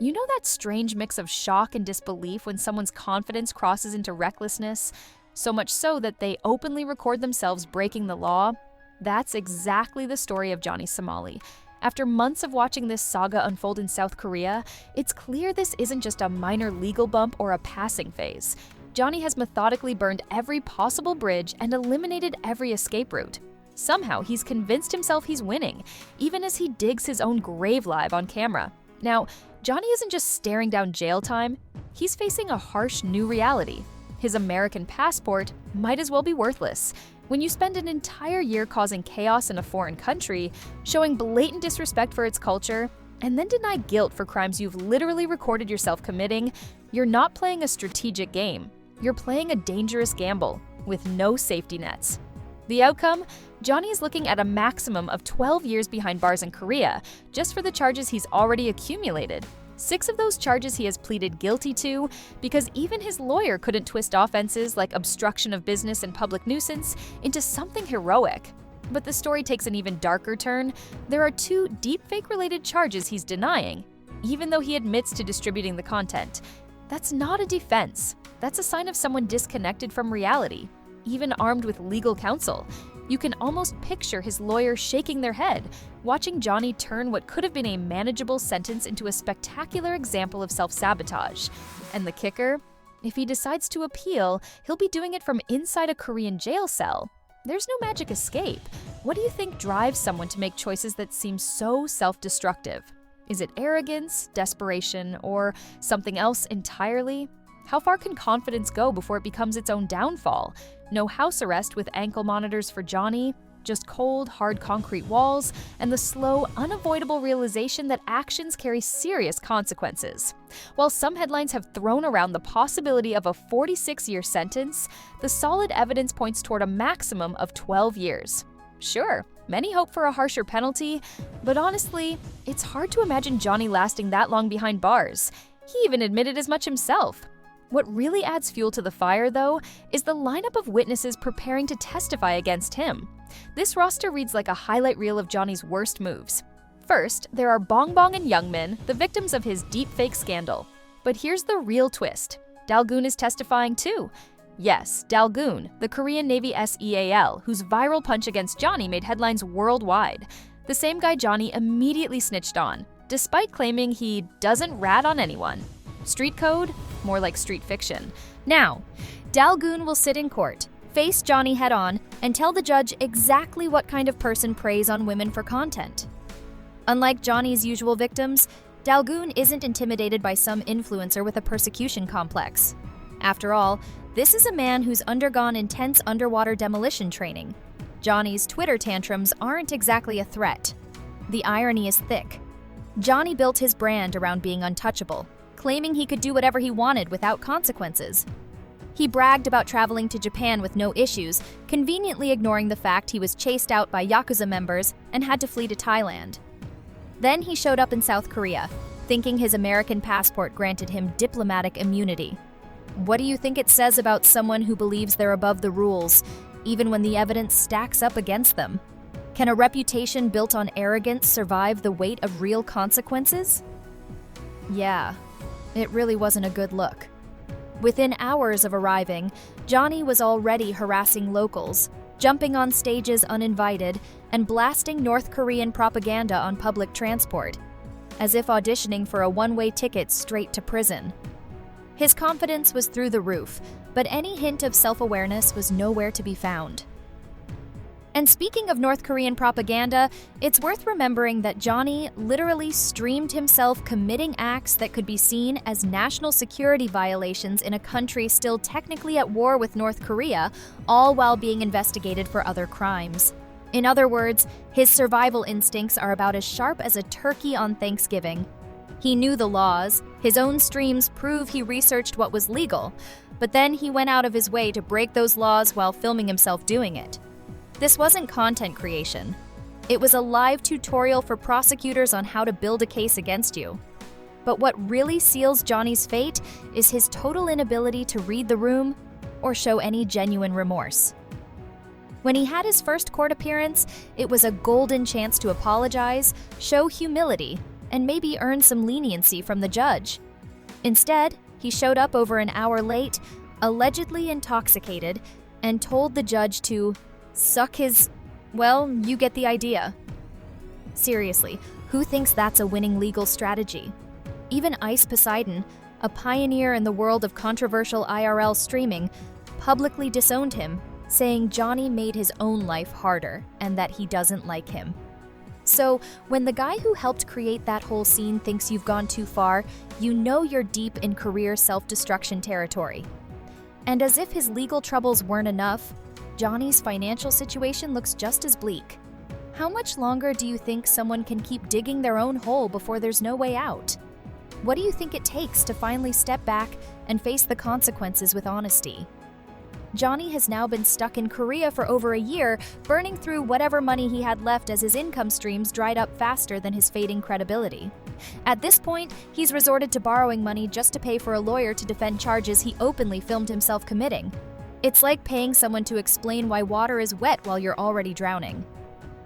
You know that strange mix of shock and disbelief when someone's confidence crosses into recklessness? So much so that they openly record themselves breaking the law? That's exactly the story of Johnny Somali. After months of watching this saga unfold in South Korea, it's clear this isn't just a minor legal bump or a passing phase. Johnny has methodically burned every possible bridge and eliminated every escape route. Somehow, he's convinced himself he's winning, even as he digs his own grave live on camera. Now, Johnny isn't just staring down jail time, he's facing a harsh new reality. His American passport might as well be worthless. When you spend an entire year causing chaos in a foreign country, showing blatant disrespect for its culture, and then deny guilt for crimes you've literally recorded yourself committing, you're not playing a strategic game. You're playing a dangerous gamble with no safety nets. The outcome? Johnny is looking at a maximum of 12 years behind bars in Korea, just for the charges he's already accumulated. 6 of those charges he has pleaded guilty to, because even his lawyer couldn't twist offenses like obstruction of business and public nuisance into something heroic. But the story takes an even darker turn. There are 2 deepfake-related charges he's denying, even though he admits to distributing the content. That's not a defense. That's a sign of someone disconnected from reality, even armed with legal counsel. You can almost picture his lawyer shaking their head, watching Johnny turn what could have been a manageable sentence into a spectacular example of self-sabotage. And the kicker? If he decides to appeal, he'll be doing it from inside a Korean jail cell. There's no magic escape. What do you think drives someone to make choices that seem so self-destructive? Is it arrogance, desperation, or something else entirely? How far can confidence go before it becomes its own downfall? No house arrest with ankle monitors for Johnny, just cold, hard concrete walls, and the slow, unavoidable realization that actions carry serious consequences. While some headlines have thrown around the possibility of a 46-year sentence, the solid evidence points toward a maximum of 12 years. Sure, many hope for a harsher penalty, but honestly, it's hard to imagine Johnny lasting that long behind bars. He even admitted as much himself. What really adds fuel to the fire, though, is the lineup of witnesses preparing to testify against him. This roster reads like a highlight reel of Johnny's worst moves. First, there are Bong Bong and Youngmin, the victims of his deepfake scandal. But here's the real twist. Dalgoon is testifying too. Yes, Dalgoon, the Korean Navy SEAL, whose viral punch against Johnny made headlines worldwide. The same guy Johnny immediately snitched on, despite claiming he doesn't rat on anyone. Street code? More like street fiction. Now, Dalgoon will sit in court, face Johnny head-on, and tell the judge exactly what kind of person preys on women for content. Unlike Johnny's usual victims, Dalgoon isn't intimidated by some influencer with a persecution complex. After all, this is a man who's undergone intense underwater demolition training. Johnny's Twitter tantrums aren't exactly a threat. The irony is thick. Johnny built his brand around being untouchable, claiming he could do whatever he wanted without consequences. He bragged about traveling to Japan with no issues, conveniently ignoring the fact he was chased out by Yakuza members and had to flee to Thailand. Then he showed up in South Korea, thinking his American passport granted him diplomatic immunity. What do you think it says about someone who believes they're above the rules, even when the evidence stacks up against them? Can a reputation built on arrogance survive the weight of real consequences? Yeah. It really wasn't a good look. Within hours of arriving, Johnny was already harassing locals, jumping on stages uninvited, and blasting North Korean propaganda on public transport, as if auditioning for a one-way ticket straight to prison. His confidence was through the roof, but any hint of self-awareness was nowhere to be found. And speaking of North Korean propaganda, it's worth remembering that Johnny literally streamed himself committing acts that could be seen as national security violations in a country still technically at war with North Korea, all while being investigated for other crimes. In other words, his survival instincts are about as sharp as a turkey on Thanksgiving. He knew the laws, his own streams prove he researched what was legal, but then he went out of his way to break those laws while filming himself doing it. This wasn't content creation. It was a live tutorial for prosecutors on how to build a case against you. But what really seals Johnny's fate is his total inability to read the room or show any genuine remorse. When he had his first court appearance, it was a golden chance to apologize, show humility, and maybe earn some leniency from the judge. Instead, he showed up over an hour late, allegedly intoxicated, and told the judge to suck his, well, you get the idea. Seriously, who thinks that's a winning legal strategy? Even Ice Poseidon, a pioneer in the world of controversial IRL streaming, publicly disowned him, saying Johnny made his own life harder and that he doesn't like him. So, when the guy who helped create that whole scene thinks you've gone too far, you know you're deep in career self-destruction territory. And as if his legal troubles weren't enough, Johnny's financial situation looks just as bleak. How much longer do you think someone can keep digging their own hole before there's no way out? What do you think it takes to finally step back and face the consequences with honesty? Johnny has now been stuck in Korea for over a year, burning through whatever money he had left as his income streams dried up faster than his fading credibility. At this point, he's resorted to borrowing money just to pay for a lawyer to defend charges he openly filmed himself committing. It's like paying someone to explain why water is wet while you're already drowning.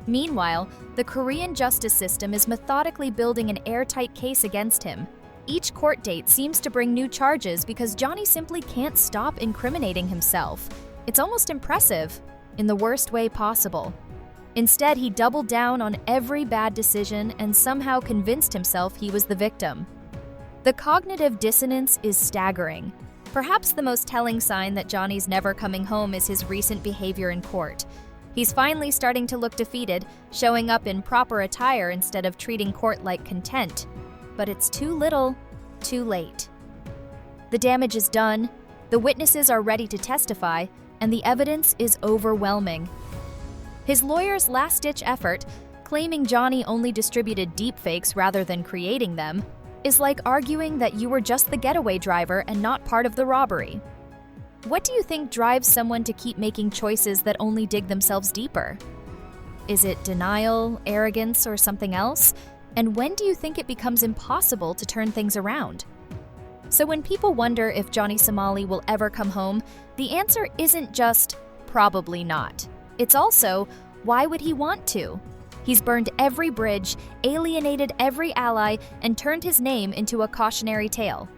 Meanwhile, the Korean justice system is methodically building an airtight case against him. Each court date seems to bring new charges because Johnny simply can't stop incriminating himself. It's almost impressive, in the worst way possible. Instead, he doubled down on every bad decision and somehow convinced himself he was the victim. The cognitive dissonance is staggering. Perhaps the most telling sign that Johnny's never coming home is his recent behavior in court. He's finally starting to look defeated, showing up in proper attire instead of treating court like contempt. But it's too little, too late. The damage is done, the witnesses are ready to testify, and the evidence is overwhelming. His lawyer's last-ditch effort, claiming Johnny only distributed deepfakes rather than creating them, is like arguing that you were just the getaway driver and not part of the robbery. What do you think drives someone to keep making choices that only dig themselves deeper? Is it denial, arrogance, or something else? And when do you think it becomes impossible to turn things around? So when people wonder if Johnny Somali will ever come home, the answer isn't just, probably not. It's also, why would he want to? He's burned every bridge, alienated every ally, and turned his name into a cautionary tale.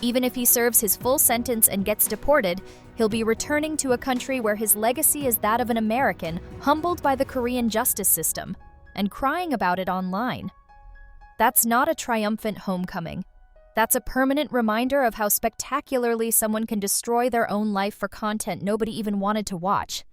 Even if he serves his full sentence and gets deported, he'll be returning to a country where his legacy is that of an American humbled by the Korean justice system, and crying about it online. That's not a triumphant homecoming. That's a permanent reminder of how spectacularly someone can destroy their own life for content nobody even wanted to watch.